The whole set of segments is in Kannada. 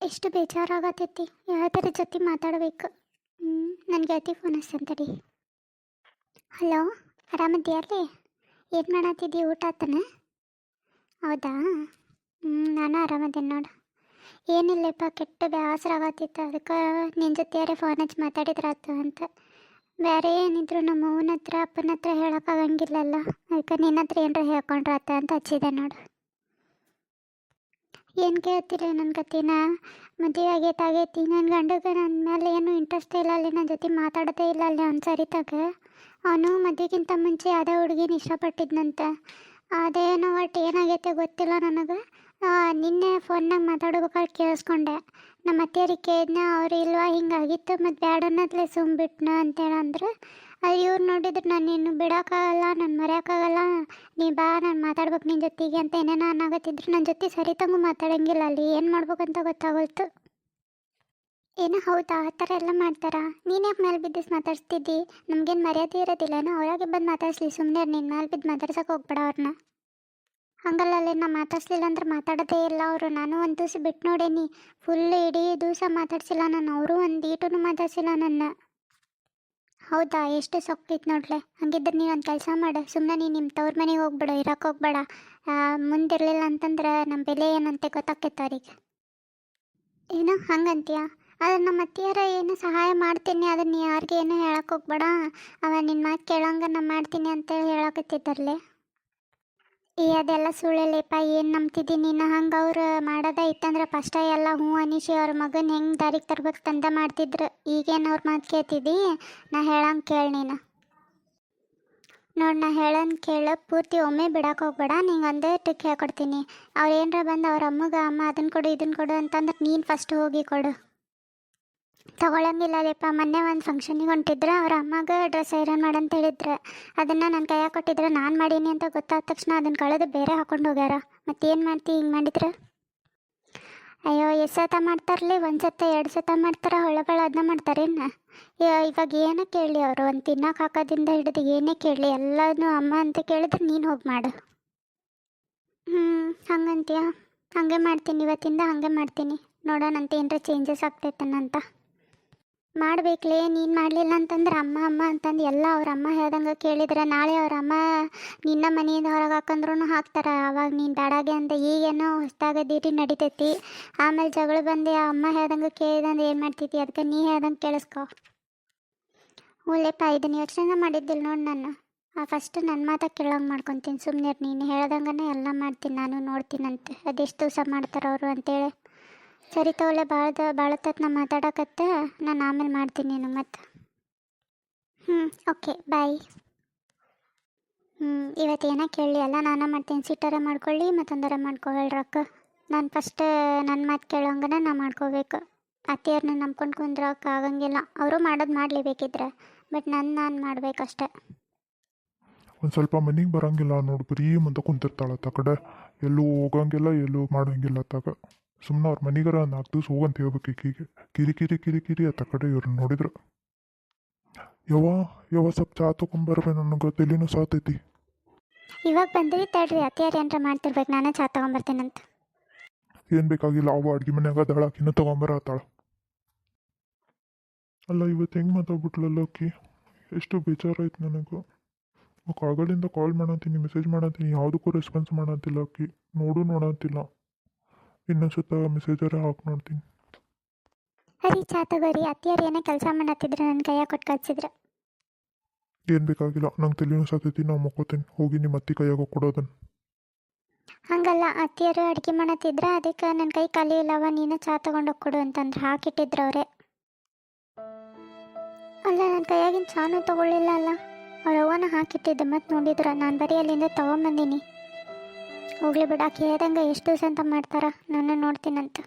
ಎಷ್ಟು ಬೇಜಾರಾಗತೈತಿ. ಯಾವ್ದಾರ ಜೊತೆ ಮಾತಾಡ್ಬೇಕು. ನನ್ನ ಗೆಳತಿ ಫೋನ್ ಹಚ್ಚಂತಡಿ. ಹಲೋ, ಆರಾಮದಿಯಲ್ಲಿ? ಏನು ಮಾಡತ್ತಿದ್ದಿ? ಊಟ ಆತನ? ಹೌದಾ. ನಾನು ಆರಾಮದೇನಿ ನೋಡು. ಏನಿಲ್ಲಪ್ಪ, ಕೆಟ್ಟ ಬೇಸರ ಆಗತ್ತಿತ್ತು. ಅದಕ್ಕೆ ನಿನ್ನ ಜೊತೆಯಾರೆ ಫೋನ್ ಹಚ್ಚಿ ಮಾತಾಡಿದ್ರಾತು ಅಂತ. ಬೇರೆ ಏನಿದ್ರು ನಮ್ಮ ಅವ್ವನ ಹತ್ರ ಅಪ್ಪನ ಹತ್ರ ಹೇಳೋಕ್ಕಾಗಂಗಿಲ್ಲಲ್ಲ. ಅದಕ್ಕೆ ನಿನ್ನ ಹತ್ರ ಏನರ ಹೇಳ್ಕೊಂಡ್ರಾತ ಅಂತ ಹಚ್ಚಿದೆ ನೋಡು. ಏನು ಕೇಳ್ತೀರಿ ನನ್ನ ಕತ್ತಿನ? ಮದುವೆ ಆಗೈತಿ. ನನ್ನ ಗಂಡಗೆ ನನ್ನ ಮೇಲೆ ಏನು ಇಂಟ್ರೆಸ್ಟ್ ಇಲ್ಲ ಅಲ್ಲಿ, ನನ್ನ ಜೊತೆ ಮಾತಾಡೋದೇ ಇಲ್ಲ ಅಲ್ಲಿ. ಅವ್ನು ಸರಿತಾಗ ಅವನು ಮದುವೆಗಿಂತ ಮುಂಚೆ ಯಾವುದೇ ಹುಡುಗಿನ ಇಷ್ಟಪಟ್ಟಿದ್ನಂತೆ. ಅದೇನೋ ಒಟ್ಟು ಏನಾಗೈತೆ ಗೊತ್ತಿಲ್ಲ ನನಗೆ. ನಿನ್ನೆ ಫೋನ್ನಾಗ ಮಾತಾಡ್ಬೇಕಾದ್ರೆ ಕೇಳಿಸ್ಕೊಂಡೆ. ನಮ್ಮ ಅತ್ತೆಯರಿಗೆ ಕೇಳಿದ್ನ, ಅವ್ರು ಇಲ್ವಾ ಹಿಂಗಾಗಿತ್ತು ಮತ್ತು ಬ್ಯಾಡ ಅನ್ನೋದ್ಲೆ ಸುಮ್ಬಿಟ್ನ ಅಂತೇಳಂದ್ರೆ. ಅದು ಇವ್ರು ನೋಡಿದ್ರೆ ನಾನು ಇನ್ನು ಬಿಡೋಕ್ಕಾಗಲ್ಲ, ನಾನು ಮರೆಯೋಕ್ಕಾಗಲ್ಲ, ನೀ ಬಾ ನಾನು ಮಾತಾಡ್ಬೇಕು ನಿನ್ನ ಜೊತೆಗೆ ಅಂತ ಏನೇನೋ ಅನ್ನಾಗತ್ತಿದ್ರು. ನನ್ನ ಜೊತೆ ಸರಿತಂಗೂ ಮಾತಾಡೋಂಗಿಲ್ಲ ಅಲ್ಲಿ. ಏನು ಮಾಡ್ಬೇಕಂತ ಗೊತ್ತಾಗೋಯ್ತು. ಏನೋ ಹೌದಾ, ಆ ಥರ ಎಲ್ಲ ಮಾಡ್ತಾರಾ? ನೀನು ಯಾಕೆ ಮೇಲೆ ಬಿದ್ದಿಸ್ ಮಾತಾಡ್ಸ್ತಿದ್ದಿ? ನಮಗೇನು ಮರ್ಯಾದೆ ಇರೋದಿಲ್ಲನೋ? ಅವ್ರಾಗೆ ಬಂದು ಮಾತಾಡ್ಸ್ಲಿ, ಸುಮ್ಮನೆ ನಿನ್ನ ಮೇಲೆ ಬಿದ್ದು ಮಾತಾಡ್ಸೋಕೆ ಹೋಗ್ಬೇಡ ಅವ್ರನ್ನ. ಹಂಗಲ್ಲ ಅಲ್ಲಿ, ನಾ ಮಾತಾಡ್ಸ್ಲಿಲ್ಲ ಅಂದ್ರೆ ಮಾತಾಡೋದೇ ಇಲ್ಲ ಅವರು. ನಾನು ಒಂದು ದಿವಸ ಬಿಟ್ಟು ನೋಡೇನಿ, ಫುಲ್ ಇಡೀ ದಿವಸ ಮಾತಾಡ್ಸಿಲ್ಲ ನಾನು. ಅವರು ಒಂದು ಈಟೂ ಮಾತಾಡ್ಸಿಲ್ಲ ನನ್ನ. ಹೌದಾ, ಎಷ್ಟು ಸೊಕ್ಕೈತೆ ನೋಡ್ಲೆ. ಹಂಗಿದ್ರೆ ನೀನು ಒಂದು ಕೆಲಸ ಮಾಡು, ಸುಮ್ಮನೆ ನೀನು ನಿಮ್ಮ ತವ್ರ ಮನೆಗೆ ಹೋಗ್ಬೇಡ, ಇರೋಕೆ ಹೋಗ್ಬೇಡ. ಮುಂದಿರಲಿಲ್ಲ ಅಂತಂದ್ರೆ ನಮ್ಮ ಬೆಲೆ ಏನಂತೆ ಗೊತ್ತಾಗ್ತೈತೆ ಅವ್ರಿಗೆ. ಏನೋ ಹಂಗಂತೀಯ? ಅದು ನಮ್ಮ ಅತ್ತಿಯಾರ ಏನು ಸಹಾಯ ಮಾಡ್ತೀನಿ, ಅದನ್ನ ಯಾರಿಗೆ ಏನೂ ಹೇಳಕ್ಕೆ ಹೋಗ್ಬೇಡ. ಅವ ನಿನ್ನ ಮಾತು ಕೇಳೋಂಗೆ ನಾ ಮಾಡ್ತೀನಿ ಅಂತೇಳಿ ಹೇಳಕತ್ತಿದ್ದಾರಲೆ. ಅದೆಲ್ಲ ಸುಳ್ಳೇಲೇಪ. ಏನು ನಂಬ್ತಿದ್ದೀನಿ ನೀನು? ಹಂಗೆ ಅವ್ರು ಮಾಡೋದೇ ಇತ್ತಂದ್ರೆ ಫಸ್ಟ ಎಲ್ಲ ಹ್ಞೂ ಅನಿಸಿ ಅವ್ರ ಮಗನ ಹೆಂಗೆ ದಾರಿಗೆ ತರ್ಬೇಕು ತಂದ ಮಾಡ್ತಿದ್ರು. ಈಗೇನು ಅವ್ರ ಮಾತು ಕೇಳ್ತಿದ್ದಿ? ನಾ ಹೇಳಂಗೆ ಕೇಳಿ ನೀನು. ನೋಡಿ, ನಾ ಹೇಳೋನ್ ಕೇಳು, ಪೂರ್ತಿ ಒಮ್ಮೆ ಬಿಡಕ್ಕೆ ಹೋಗ್ಬೇಡ. ನಿಂಗೆ ಒಂದೇ ಟ್ರಿಕ್ ಹೇಳ್ಕೊಡ್ತೀನಿ. ಅವ್ರು ಏನರ ಬಂದು ಅವ್ರ ಅಮ್ಮಗೆ, ಅಮ್ಮ ಅದನ್ನು ಕೊಡು ಇದನ್ನು ಕೊಡು ಅಂತಂದ್ರೆ ನೀನು ಫಸ್ಟ್ ಹೋಗಿ ಕೊಡು. ತೊಗೊಳಂಗಿಲ್ಲಲೇಪ್ಪ. ಮೊನ್ನೆ ಒಂದು ಫಂಕ್ಷನಿಗೆ ಹೊಂಟಿದ್ರೆ ಅವ್ರ ಅಮ್ಮಗೆ ಡ್ರೆಸ್ ಐರನ್ ಮಾಡಂತ ಹೇಳಿದ್ರೆ, ಅದನ್ನು ನನ್ನ ಕೈಯಾಗ ಕೊಟ್ಟಿದ್ರೆ ನಾನು ಮಾಡೀನಿ ಅಂತ ಗೊತ್ತಾದ ತಕ್ಷಣ ಅದನ್ನು ಕಳೆದು ಬೇರೆ ಹಾಕೊಂಡು ಹೋಗ್ಯಾರ. ಮತ್ತೇನು ಮಾಡ್ತಿ ಹಿಂಗೆ ಮಾಡಿದ್ರೆ? ಅಯ್ಯೋ, ಎಷ್ಟು ಸತ ಮಾಡ್ತಾರಲಿ? ಒಂದು ಸತ ಎರಡು ಸತ ಮಾಡ್ತಾರೆ, ಹೊಳ್ಳಗಳು ಅದನ್ನ ಮಾಡ್ತಾರೇನು? ಇವಾಗ ಏನೇ ಕೇಳಲಿ ಅವರು, ಒಂದು ತಿನ್ನಕ್ಕೆ ಹಾಕೋದಿಂದ ಹಿಡಿದು ಏನೇ ಕೇಳಲಿ ಎಲ್ಲನೂ ಅಮ್ಮ ಅಂತ ಕೇಳಿದ್ರೆ ನೀನು ಹೋಗಿ ಮಾಡು. ಹಂಗಂತೀಯ? ಹಾಗೆ ಮಾಡ್ತೀನಿ, ಇವತ್ತಿಂದ ಹಾಗೆ ಮಾಡ್ತೀನಿ. ನೋಡೋಣಂತ ಏನರ ಚೇಂಜಸ್ ಆಗ್ತೈತನಂತ. ಮಾಡಬೇಕಲೇ. ನೀನು ಮಾಡಲಿಲ್ಲ ಅಂತಂದ್ರೆ ಅಮ್ಮ ಅಮ್ಮ ಅಂತಂದು ಎಲ್ಲ ಅವ್ರ ಅಮ್ಮ ಹೇಳ್ದಂಗೆ ಕೇಳಿದ್ರೆ ನಾಳೆ ಅವ್ರ ಅಮ್ಮ ನಿನ್ನ ಮನೆಯಿಂದ ಹೊರಗೆ ಹಾಕಂದ್ರೂ ಹಾಕ್ತಾರೆ. ಅವಾಗ ನೀನು ಬೇಡಾಗೆ ಅಂತ ಈಗೇನೋ ಹೊಸ್ದಾಗದೀರಿ ನಡಿತೈತಿ. ಆಮೇಲೆ ಜಗಳ ಬಂದು ಆ ಅಮ್ಮ ಹೇಳ್ದಂಗೆ ಕೇಳಿದಂದು ಏನು ಮಾಡ್ತೈತಿ? ಅದಕ್ಕೆ ನೀ ಹೇಳ್ದಂಗೆ ಕೇಳಿಸ್ಕೊ. ಒಳ್ಳೆಪ್ಪ, ಇದನ್ನು ಯೋಚನೆ ಮಾಡಿದ್ದಿಲ್ಲ ನೋಡಿ ನಾನು. ಫಸ್ಟ್ ನನ್ನ ಮಾತಾಗ ಕೇಳೋಂಗೆ ಮಾಡ್ಕೊತೀನಿ. ಸುಮ್ಮನೆ ನೀನು ಹೇಳ್ದಂಗೆ ಎಲ್ಲ ಮಾಡ್ತೀನಿ, ನಾನು ನೋಡ್ತೀನಂತೆ ಅದೆಷ್ಟು ದಿವಸ ಮಾಡ್ತಾರೆ ಅವರು ಅಂತೇಳಿ. ಸರಿ ತಗೊಳ್ಳೆ, ಭಾಳತ್ತತ್ ನಾ ಮಾತಾಡಕತ್ತೆ. ನಾನು ಆಮೇಲೆ ಮಾಡ್ತೀನಿ ನೀನು ಮತ್ತೆ. Okay bye. ಇವತ್ತು ಏನೋ ಕೇಳಲಿ ಅಲ್ಲ, ನಾನು ಮಾಡ್ತೀನಿ. ಸಿಟ್ಟರ ಮಾಡ್ಕೊಳ್ಳಿ ಮತ್ತೊಂದರ ಮಾಡ್ಕೊಳ್ರಕ್ಕ. ನಾನು ಫಸ್ಟ್ ನನ್ನ ಮಾತು ಕೇಳೋಂಗನ ನಾ ಮಾಡ್ಕೋಬೇಕು. ಅತ್ತೆಯವ್ರನ್ನ ನಂಬ್ಕೊಂಡು ಕುಂದ್ರಕ್ಕೆ ಆಗಂಗಿಲ್ಲ. ಅವರು ಮಾಡೋದು ಮಾಡಲೇಬೇಕಿದ್ರೆ, ಬಟ್ ನಾನು ಮಾಡಬೇಕಷ್ಟೆ. ಒಂದು ಸ್ವಲ್ಪ ಮನೆಗೆ ಬರೋಂಗಿಲ್ಲ ನೋಡು, ಬರೀ ಮುಂದೆ ಕುಂತಿರ್ತಾಳೆ ಆ ಕಡೆ. ಎಲ್ಲೂ ಹೋಗಂಗಿಲ್ಲ, ಎಲ್ಲೂ ಮಾಡೋಂಗಿಲ್ಲ ಅತ್ತಾಗ. ಸುಮ್ಮನೆ ಅವ್ರ ಮನೆಗಾರ 4 ದಿವಸ ಹೋಗಂತ ಹೇಳ್ಬೇಕು ಈಗೀಗೆ. ಕಿರಿ ಅತ್ತ ಕಡೆ ಇವ್ರನ್ನ ನೋಡಿದ್ರೆ. ಯವ್ವ ಸ್ವಲ್ಪ ಚಾ ತೊಗೊಂಬರ್ಬೇ, ನನಗೆ ತಲೆನೂ ಸಾತೈತಿ. ಇವಾಗ ಬಂದ್ರಿ ತಡ್ರಿ, ಅತ್ತೆಯವ್ರು ಏನಾರ ಮಾಡ್ತಿರ್ಬೇಕು, ನಾನೇ ಚಾ ತೊಗೊಂಬರ್ತೀನಂತ. ಏನು ಬೇಕಾಗಿಲ್ಲ, ಅವ ಅಡ್ಗೆ ಮನ್ಯಾಗ ಅದಾಳ, ಆಕಿನ ತೊಗೊಂಬರತ್ತಾಳ. ಅಲ್ಲ, ಇವತ್ತು ಹೆಂಗೆ ಮಾತಾಡ್ಬಿಟ್ಲಲ್ಲ ಅಕ್ಕಿ. ಎಷ್ಟು ಬೇಜಾರಾಯ್ತು ನನಗೆ. ಕಾಗಳಿಂದ ಕಾಲ್ ಮಾಡತ್ತೀನಿ, ಮೆಸೇಜ್ ಮಾಡತ್ತೀನಿ, ಯಾವುದಕ್ಕೂ ರೆಸ್ಪಾನ್ಸ್ ಮಾಡತ್ತಿಲ್ಲ ಅಕ್ಕಿ. ನೋಡತ್ತಿಲ್ಲ. ಇನ್ನೊಂದ್ಸತ ಮೆಸೇಜರ ಹಾಕಿ ನೋಡ್ತೀನಿ. ಸರಿ, ಚಾ ತಗೋರಿ. ಅತ್ತಿಯವ್ರು ಏನೇ ಕೆಲಸ ಮಾಡತ್ತಿದ್ರೆ ನನ್ನ ಕೈಯಾಗ ಕೊಟ್ಟು ಕಳ್ಸಿದ್ರೆ. ಏನು ಬೇಕಾಗಿಲ್ಲ, ನಂಗೆ ತಲೆನೂ ಸಾತೈತಿ, ನಾವು ಮಕ್ಕೋತೀನಿ. ಹೋಗಿ ನಿಮ್ಮ ಅತ್ತಿ ಕೈಯಾಗ ಕೊಡೋದನ್ನು. ಹಂಗಲ್ಲ, ಅತ್ತಿಯರು ಅಡುಗೆ ಮಾಡತ್ತಿದ್ರೆ ಅದಕ್ಕೆ ನನ್ನ ಕೈ ಖಾಲಿ ಇಲ್ಲವ, ನೀನು ಚಾ ತೊಗೊಂಡೋಗಿ ಕೊಡು ಅಂತಂದ್ರೆ ಹಾಕಿಟ್ಟಿದ್ರು ಅವರೇ. ಅಲ್ಲ, ನನ್ನ ಕೈಯಾಗಿನ ಚಾನೂ ತೊಗೊಳ್ಳಿಲ್ಲ ಅಲ್ಲ. ಅವ್ರ ಅವ್ವನ ಹಾಕಿಟ್ಟಿದ್ದೆ, ಮತ್ತು ನೋಡಿದ್ರೆ ನಾನು ಬರೀ ಅಲ್ಲಿಂದ ತೊಗೊಂಬಂದೀನಿ. ಹೋಗ್ಲಿ ಬಿಡಾಕಿ ಹೇಳ್ದಂಗೆ ಎಷ್ಟು ದಿವಸ ಅಂತ ಮಾಡ್ತಾರ, ನಾನು ನೋಡ್ತೀನಂತ.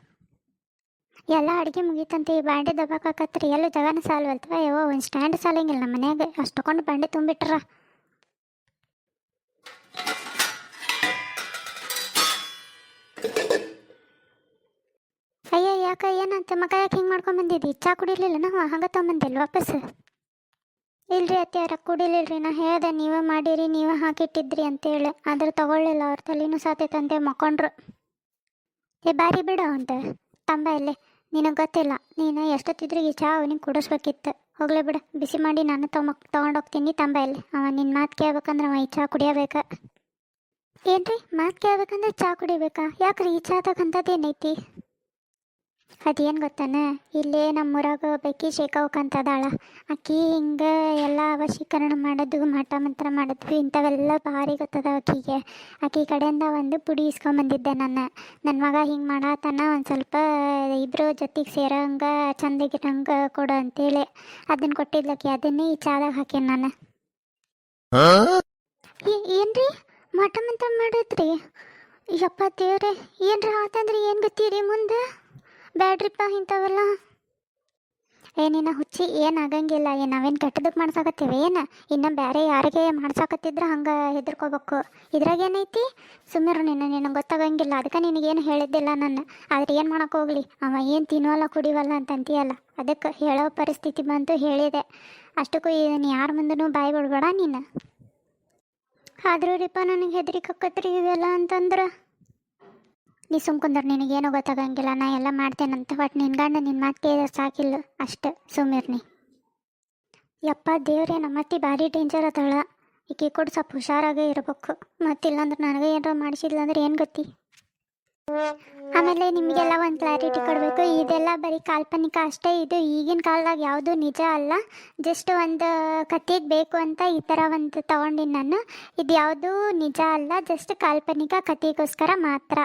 ಎಲ್ಲ ಅಡುಗೆ ಮುಗೀತಂತೆ. ಈ ಬಾಂಡೆ ದಬ್ಬಾಕತ್ರಿ, ಎಲ್ಲ ಜಗನ ಸಾಲ್ವಲ್ತವ. ಯವ್ವ, ಒಂದು ಸ್ಟ್ಯಾಂಡ್ ಸಾಲಂಗಿಲ್ಲ ನಮ್ಮ ಮನ್ಯಾಗ, ಅಷ್ಟು ತೊಗೊಂಡು ಬಾಂಡೆ ತುಂಬಿಟ್ರ. ಅಯ್ಯ, ಯಾಕೆ ಏನಂತ ಮಗ? ಯಾಕೆ ಹಿಂಗೆ ಮಾಡ್ಕೊಂಬಂದಿದ್ದಿ? ಚಾ ಕುಡಿಲಿಲ್ಲ ನಾವು? ಹಂಗೆ ತೊಗೊಂಬಂದಿಲ್ಲ ವಾಪಸ್? ಇಲ್ರಿ ಅತ್ತೆಯವ್ರ, ಕುಡಿಲಿಲ್ರಿ. ನಾ ಹೇಳ್ದೆ ನೀವೇ ಮಾಡಿರಿ, ನೀವೇ ಹಾಕಿಟ್ಟಿದ್ರಿ ಅಂತೇಳಿ. ಆದ್ರೆ ತೊಗೊಳ್ಳಿಲ್ಲ. ಅವ್ರ ತಲೆನೂ ಸಾತೈತಂತೆ, ಮಕ್ಕೊಂಡ್ರು. ಬಾರಿ ಬಿಡು ಅಂತ ತಂಬ ಇಲ್ಲೇ. ನಿನಗೆ ಗೊತ್ತಿಲ್ಲ, ನೀನು ಎಷ್ಟೊತ್ತಿದ್ರಿಗೆ ಈ ಚಹಾ ಅವನಿಗೆ ಕುಡಿಸ್ಬೇಕಿತ್ತು. ಹೋಗ್ಲೇ ಬಿಡು, ಬಿಸಿ ಮಾಡಿ ನಾನು ತೊಗೊಂಡೋಗ್ತೀನಿ. ತಂಬ ಇಲ್ಲಿ. ಅವ ನಿನ್ನ ಮಾತು ಕೇಳ್ಬೇಕಂದ್ರೆ ಅವ ಈ ಚಹಾ ಕುಡಿಯಬೇಕ. ಏನ್ರಿ ಮಾತು ಕೇಳ್ಬೇಕಂದ್ರೆ ಚಹಾ ಕುಡಿಬೇಕಾ? ಯಾಕ್ರಿ ಈ ಚಹಾದಾಗ ಅಂಥದ್ದೇನೈತಿ? ಅದೇನು ಗೊತ್ತಾನ, ಇಲ್ಲೇ ನಮ್ಮೂರಾಗ ಒಬ್ಬಾಕಿ ಶೇಖಾವ್ಕಂತದಾಳ. ಆಕಿ ಹಿಂಗೆ ಎಲ್ಲ ವಶೀಕರಣ ಮಾಡೋದು, ಮಠ ಮಂತ್ರ ಮಾಡೋದು ಇಂಥವೆಲ್ಲ ಭಾರಿ ಗೊತ್ತದ ಆಕಿಗೆ. ಆಕಿ ಕಡೆಯಿಂದ ಒಂದು ಪುಡಿ ಇಸ್ಕೊಂಬಂದಿದ್ದೆ ನನ್ನ ಮಗ ಹಿಂಗೆ ಮಾಡತ್ತಾನ, ಒಂದು ಸ್ವಲ್ಪ ಇಬ್ಬರು ಜೊತೆಗೆ ಸೇರೋಂಗೆ ಚಂದಗಿರಂಗೆ ಕೊಡು ಅಂತೇಳಿ ಅದನ್ನು ಕೊಟ್ಟಿದ್ಲಕ್ಕಿ. ಅದನ್ನೇ ಈ ಚಾದಾಗ ಹಾಕೇನಿ ನಾನು. ಏನ್ರಿ ಮಠ ಮಂತ್ರ ಮಾಡಿದ್ರಿ? ಯಪ್ಪ ದೇವ್ರೆ, ಏನ್ರ ಆತಂದ್ರಿ ಏನು ಗೊತ್ತೀರಿ ಮುಂದೆ? ಬ್ಯಾಡ್ರಿಪ್ಪ ಇಂಥವೆಲ್ಲ. ಏನಿನ್ನ ಹುಚ್ಚಿ, ಏನಾಗಂಗಿಲ್ಲ. ನಾವೇನು ಕೆಟ್ಟದಕ್ಕೆ ಮಾಡ್ಸಾಕತ್ತೀವಿ ಏನು? ಇನ್ನು ಬೇರೆ ಯಾರಿಗೆ ಮಾಡ್ಸಾಕತ್ತಿದ್ರೆ ಹಂಗೆ ಹೆದರ್ಕೋಬೇಕು. ಇದ್ರಾಗೇನೈತಿ? ಸುಮ್ಮನೆ ನಿನಗೆ ಗೊತ್ತಾಗಂಗಿಲ್ಲ. ಅದಕ್ಕೆ ನಿನಗೇನು ಹೇಳಿದ್ದಿಲ್ಲ ನಾನು. ಆದರೆ ಏನು ಮಾಡೋಕೆ ಹೋಗ್ಲಿ, ಅವ ಏನು ತಿನ್ನೋಲ್ಲ ಕುಡಿವಲ್ಲ ಅಂತಂತೀಯಲ್ಲ, ಅದಕ್ಕೆ ಹೇಳೋ ಪರಿಸ್ಥಿತಿ ಬಂತು, ಹೇಳಿದೆ. ಅಷ್ಟಕ್ಕೂ ಇದನ್ನು ಯಾರ ಮುಂದೂ ಬಾಯಿ ಬಿಡ್ಬೇಡ ನೀನು. ಆದ್ರೂ ರೀಪ ನನಗೆ ಹೆದರಿಕೆ ಆಕತ್ರಿ ಇವೆಲ್ಲ ಅಂತಂದ್ರೆ. ನೀ ಸುಮ್ಕುಂದ್ರೆ, ನಿನಗೇನೋ ಗೊತ್ತಾಗಂಗಿಲ್ಲ. ನಾ ಎಲ್ಲ ಮಾಡ್ತೇನಂತ. ಬಟ್ ನಿನ್ನ ಗಂಡ ನಿನ್ನ ಮಾತು ಕೇಳಿದ್ರೆ ಸಾಕಿಲ್ಲ ಅಷ್ಟು. ಸುಮ್ಮಿರ್ನಿ. ಯಪ್ಪ ದೇವ್ರೆ, ನಮ್ಮತ್ತಿ ಭಾರಿ ಡೇಂಜರ್ ಅದಾಳ. ಈಕೆ ಕೂಡ ಸ್ವಲ್ಪ ಹುಷಾರಾಗೇ ಇರಬೇಕು. ಮತ್ತಿಲ್ಲಾಂದ್ರೆ ನನಗೆ ಏನಾರ ಮಾಡಿಸಿದ್ಲಂದ್ರೆ ಏನು ಗೊತ್ತಿ. ಆಮೇಲೆ ನಿಮಗೆಲ್ಲ ಒಂದು ಕ್ಲಾರಿಟಿ ಕೊಡಬೇಕು. ಇದೆಲ್ಲ ಬರೀ ಕಾಲ್ಪನಿಕ ಅಷ್ಟೇ. ಇದು ಈಗಿನ ಕಾಲದಾಗ ಯಾವುದೂ ನಿಜ ಅಲ್ಲ. ಜಸ್ಟ್ ಒಂದು ಕತೆಗೆ ಬೇಕು ಅಂತ ಈ ಥರ ಒಂದು ತೊಗೊಂಡಿನಿ ನಾನು. ಇದು ಯಾವುದೂ ನಿಜ ಅಲ್ಲ, ಜಸ್ಟ್ ಕಾಲ್ಪನಿಕ ಕತೆಗೋಸ್ಕರ ಮಾತ್ರ.